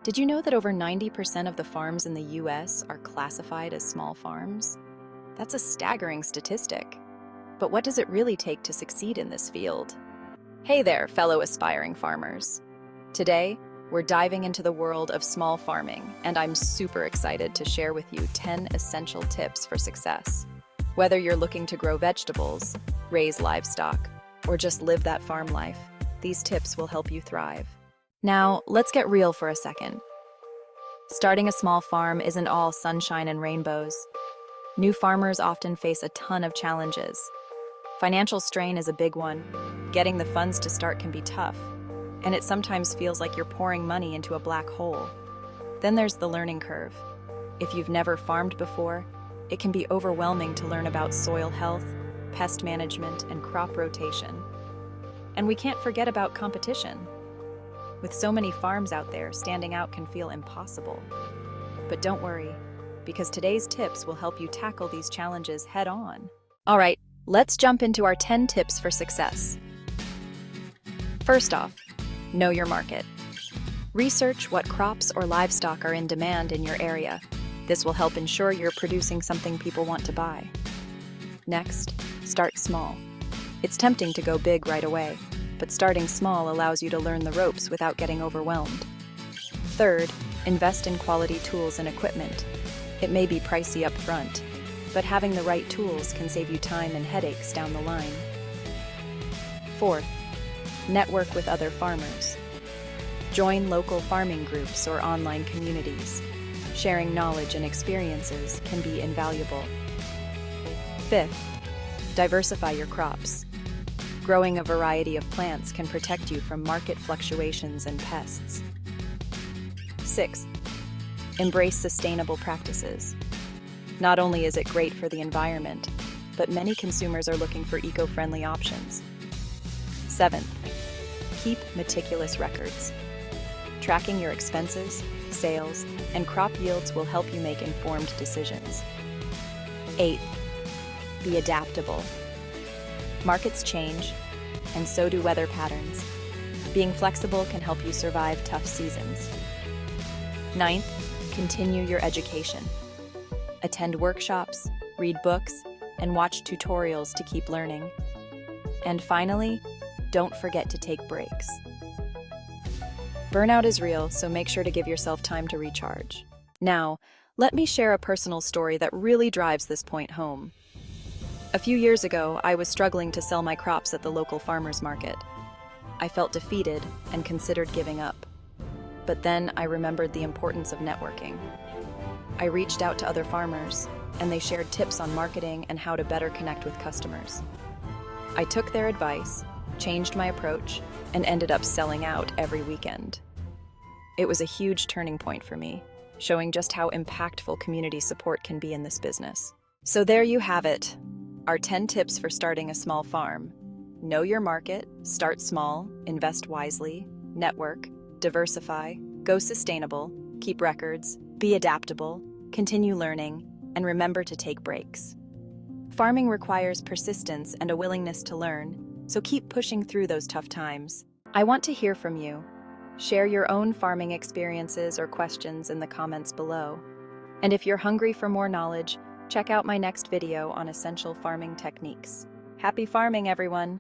Did you know that over 90% of the farms in the US are classified as small farms? That's a staggering statistic. But what does it really take to succeed in this field? Hey there, fellow aspiring farmers. Today, we're diving into the world of small farming, and I'm super excited to share with you 10 essential tips for success. Whether you're looking to grow vegetables, raise livestock, or just live that farm life, these tips will help you thrive. Now, let's get real for a second. Starting a small farm isn't all sunshine and rainbows. New farmers often face a ton of challenges. Financial strain is a big one. Getting the funds to start can be tough, and it sometimes feels like you're pouring money into a black hole. Then there's the learning curve. If you've never farmed before, it can be overwhelming to learn about soil health, pest management, and crop rotation. And we can't forget about competition. With so many farms out there, standing out can feel impossible. But don't worry, because today's tips will help you tackle these challenges head on. All right, let's jump into our 10 tips for success. First off, know your market. Research what crops or livestock are in demand in your area. This will help ensure you're producing something people want to buy. Next, start small. It's tempting to go big right away, but starting small allows you to learn the ropes without getting overwhelmed. Third, invest in quality tools and equipment. It may be pricey up front, but having the right tools can save you time and headaches down the line. Fourth, network with other farmers. Join local farming groups or online communities. Sharing knowledge and experiences can be invaluable. Fifth, diversify your crops. Growing a variety of plants can protect you from market fluctuations and pests. Sixth, embrace sustainable practices. Not only is it great for the environment, but many consumers are looking for eco-friendly options. Seventh, keep meticulous records. Tracking your expenses, sales, and crop yields will help you make informed decisions. Eighth, be adaptable. Markets change, and so do weather patterns. Being flexible can help you survive tough seasons. Ninth, continue your education. Attend workshops, read books, and watch tutorials to keep learning. And finally, don't forget to take breaks. Burnout is real, so make sure to give yourself time to recharge. Now, let me share a personal story that really drives this point home. A few years ago, I was struggling to sell my crops at the local farmers market. I felt defeated and considered giving up. But then I remembered the importance of networking. I reached out to other farmers, and they shared tips on marketing and how to better connect with customers. I took their advice, changed my approach, and ended up selling out every weekend. It was a huge turning point for me, showing just how impactful community support can be in this business. So there you have it. Our 10 tips for starting a small farm. Know your market, start small, invest wisely, network, diversify, go sustainable, keep records, be adaptable, continue learning, and remember to take breaks. Farming requires persistence and a willingness to learn, so keep pushing through those tough times. I want to hear from you. Share your own farming experiences or questions in the comments below. And if you're hungry for more knowledge, check out my next video on essential farming techniques. Happy farming, everyone!